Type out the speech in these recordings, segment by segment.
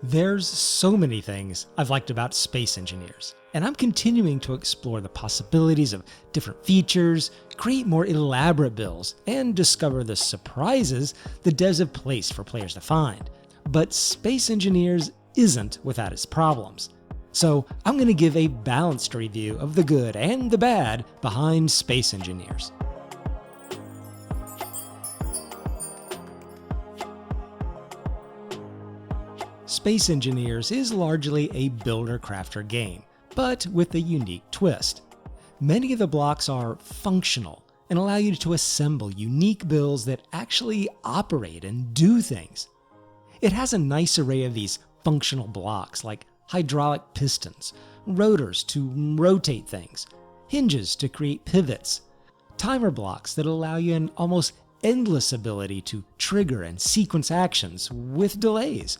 There's so many things I've liked about Space Engineers, and I'm continuing to explore the possibilities of different features, create more elaborate builds, and discover the surprises the devs have placed for players to find. But Space Engineers isn't without its problems. So I'm going to give a balanced review of the good and the bad behind Space Engineers. Space Engineers is largely a builder-crafter game, but with a unique twist. Many of the blocks are functional and allow you to assemble unique builds that actually operate and do things. It has a nice array of these functional blocks like hydraulic pistons, rotors to rotate things, hinges to create pivots, timer blocks that allow you an almost endless ability to trigger and sequence actions with delays,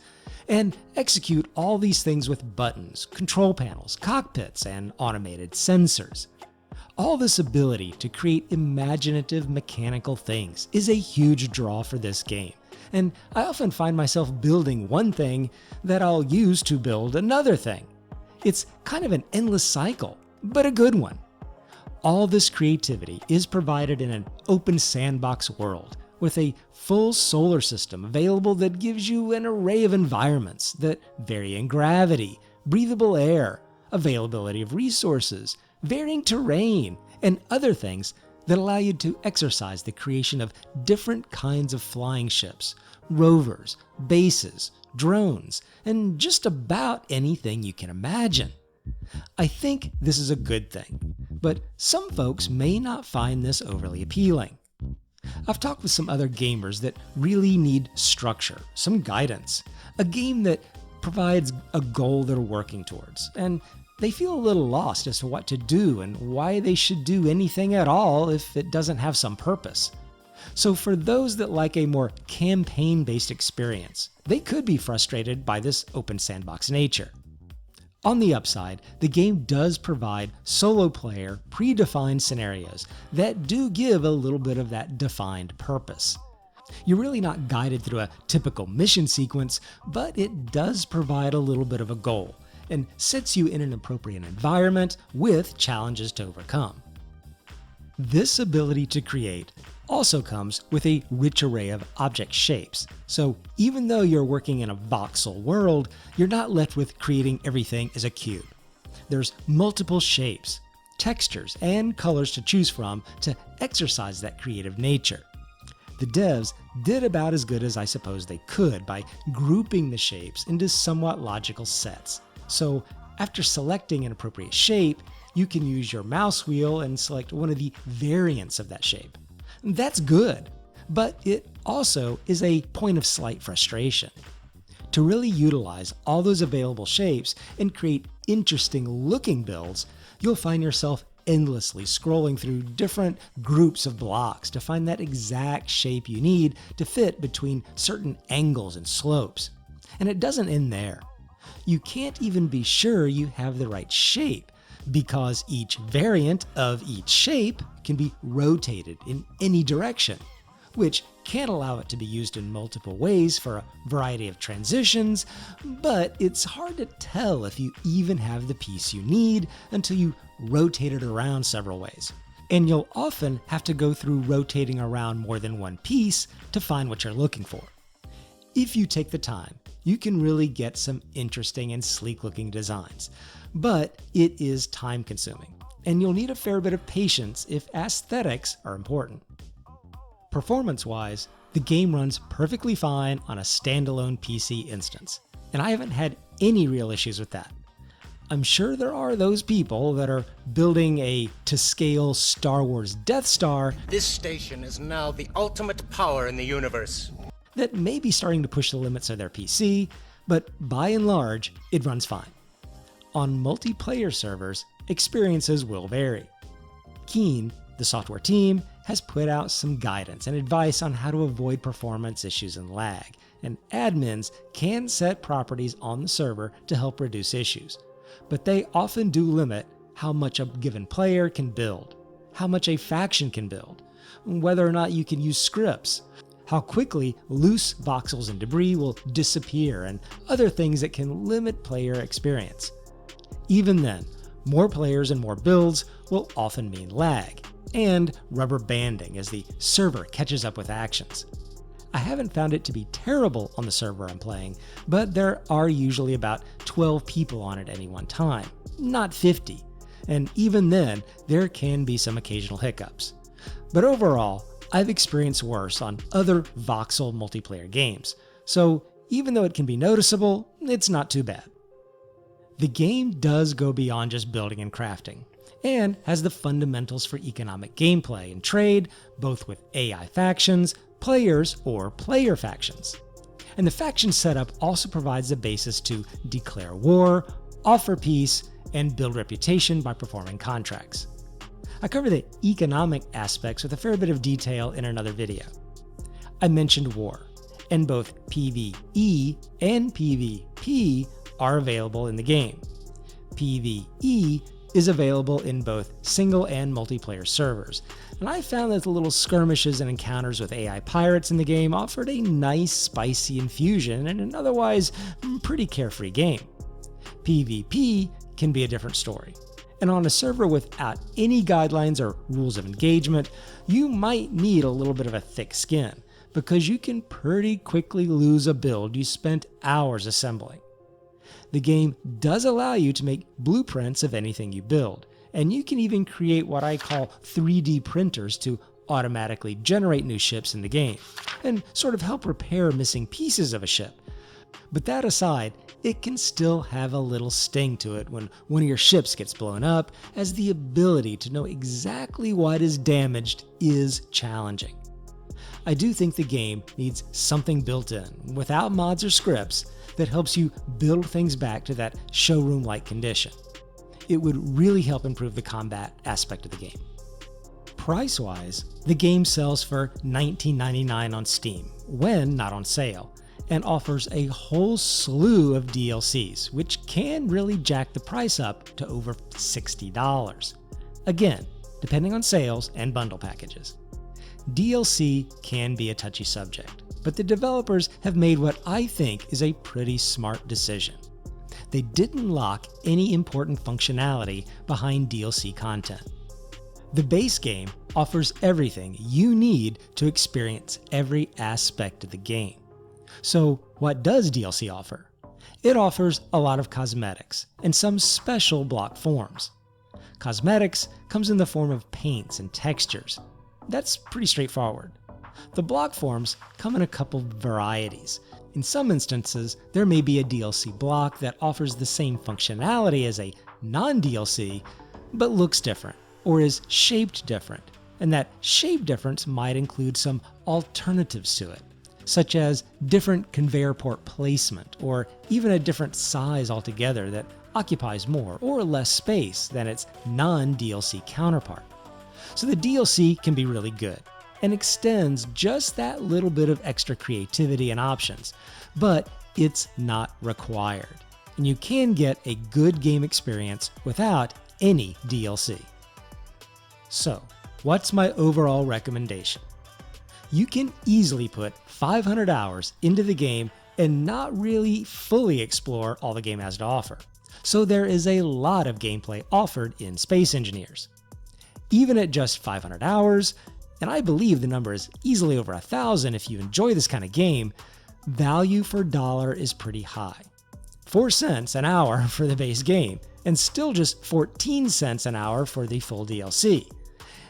and execute all these things with buttons, control panels, cockpits, and automated sensors. All this ability to create imaginative mechanical things is a huge draw for this game, and I often find myself building one thing that I'll use to build another thing. It's kind of an endless cycle, but a good one. All this creativity is provided in an open sandbox world, with a full solar system available that gives you an array of environments that vary in gravity, breathable air, availability of resources, varying terrain, and other things that allow you to exercise the creation of different kinds of flying ships, rovers, bases, drones, and just about anything you can imagine. I think this is a good thing, but some folks may not find this overly appealing. I've talked with some other gamers that really need structure, some guidance, a game that provides a goal they're working towards, and they feel a little lost as to what to do and why they should do anything at all if it doesn't have some purpose. So for those that like a more campaign-based experience, they could be frustrated by this open sandbox nature. On the upside, the game does provide solo player predefined scenarios that do give a little bit of that defined purpose. You're really not guided through a typical mission sequence, but it does provide a little bit of a goal and sets you in an appropriate environment with challenges to overcome. This ability to create also comes with a rich array of object shapes, so even though you're working in a voxel world, you're not left with creating everything as a cube. There's multiple shapes, textures, and colors to choose from to exercise that creative nature. The devs did about as good as I suppose they could by grouping the shapes into somewhat logical sets. So after selecting an appropriate shape, you can use your mouse wheel and select one of the variants of that shape. That's good, but it also is a point of slight frustration. To really utilize all those available shapes and create interesting looking builds, you'll find yourself endlessly scrolling through different groups of blocks to find that exact shape you need to fit between certain angles and slopes. And it doesn't end there. You can't even be sure you have the right shape, because each variant of each shape can be rotated in any direction, which can allow it to be used in multiple ways for a variety of transitions, but it's hard to tell if you even have the piece you need until you rotate it around several ways. And you'll often have to go through rotating around more than one piece to find what you're looking for. If you take the time, you can really get some interesting and sleek looking designs, but it is time consuming, and you'll need a fair bit of patience if aesthetics are important. Performance-wise, the game runs perfectly fine on a standalone PC instance, and I haven't had any real issues with that. I'm sure there are those people that are building a to-scale Star Wars Death Star. This station is now the ultimate power in the universe. That may be starting to push the limits of their PC, but by and large, it runs fine. On multiplayer servers, experiences will vary. Keen, the software team, has put out some guidance and advice on how to avoid performance issues and lag, and admins can set properties on the server to help reduce issues. But they often do limit how much a given player can build, how much a faction can build, whether or not you can use scripts, how quickly loose voxels and debris will disappear, and other things that can limit player experience. Even then, more players and more builds will often mean lag, and rubber banding as the server catches up with actions. I haven't found it to be terrible on the server I'm playing, but there are usually about 12 people on at any one time, not 50, and even then, there can be some occasional hiccups. But overall, I've experienced worse on other voxel multiplayer games, so even though it can be noticeable, it's not too bad. The game does go beyond just building and crafting, and has the fundamentals for economic gameplay and trade, both with AI factions, players, or player factions. And the faction setup also provides the basis to declare war, offer peace, and build reputation by performing contracts. I cover the economic aspects with a fair bit of detail in another video. I mentioned war, and both PvE and PvP are available in the game. PvE is available in both single and multiplayer servers, and I found that the little skirmishes and encounters with AI pirates in the game offered a nice spicy infusion in an otherwise pretty carefree game. PvP can be a different story, and on a server without any guidelines or rules of engagement, you might need a little bit of a thick skin, because you can pretty quickly lose a build you spent hours assembling. The game does allow you to make blueprints of anything you build, and you can even create what I call 3D printers to automatically generate new ships in the game, and sort of help repair missing pieces of a ship. But that aside, it can still have a little sting to it when one of your ships gets blown up, as the ability to know exactly what is damaged is challenging. I do think the game needs something built in, without mods or scripts, that helps you build things back to that showroom-like condition. It would really help improve the combat aspect of the game. Price-wise, the game sells for $19.99 on Steam, when not on sale, and offers a whole slew of DLCs, which can really jack the price up to over $60. Again, depending on sales and bundle packages. DLC can be a touchy subject, but the developers have made what I think is a pretty smart decision. They didn't lock any important functionality behind DLC content. The base game offers everything you need to experience every aspect of the game. So what does DLC offer? It offers a lot of cosmetics and some special block forms. Cosmetics comes in the form of paints and textures. That's pretty straightforward. The block forms come in a couple varieties. In some instances, there may be a DLC block that offers the same functionality as a non-DLC, but looks different, or is shaped different, and that shape difference might include some alternatives to it, such as different conveyor port placement, or even a different size altogether that occupies more or less space than its non-DLC counterpart. So the DLC can be really good, and extends just that little bit of extra creativity and options, but it's not required, and you can get a good game experience without any DLC. So, what's my overall recommendation? You can easily put 500 hours into the game and not really fully explore all the game has to offer, so there is a lot of gameplay offered in Space Engineers. Even at just 500 hours, and I believe the number is easily over 1,000 if you enjoy this kind of game, value for dollar is pretty high. 4 cents an hour for the base game, and still just 14 cents an hour for the full DLC.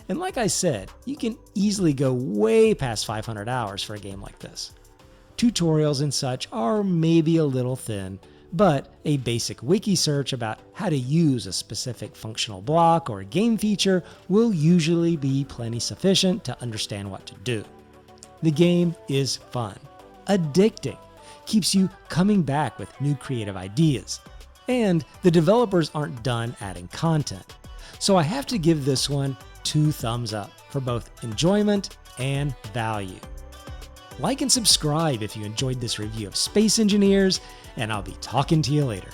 And like I said, you can easily go way past 500 hours for a game like this. Tutorials and such are maybe a little thin, but a basic wiki search about how to use a specific functional block or game feature will usually be plenty sufficient to understand what to do. The game is fun, addicting, keeps you coming back with new creative ideas, and the developers aren't done adding content. So I have to give this one 2 thumbs up for both enjoyment and value. Like and subscribe if you enjoyed this review of Space Engineers, and I'll be talking to you later.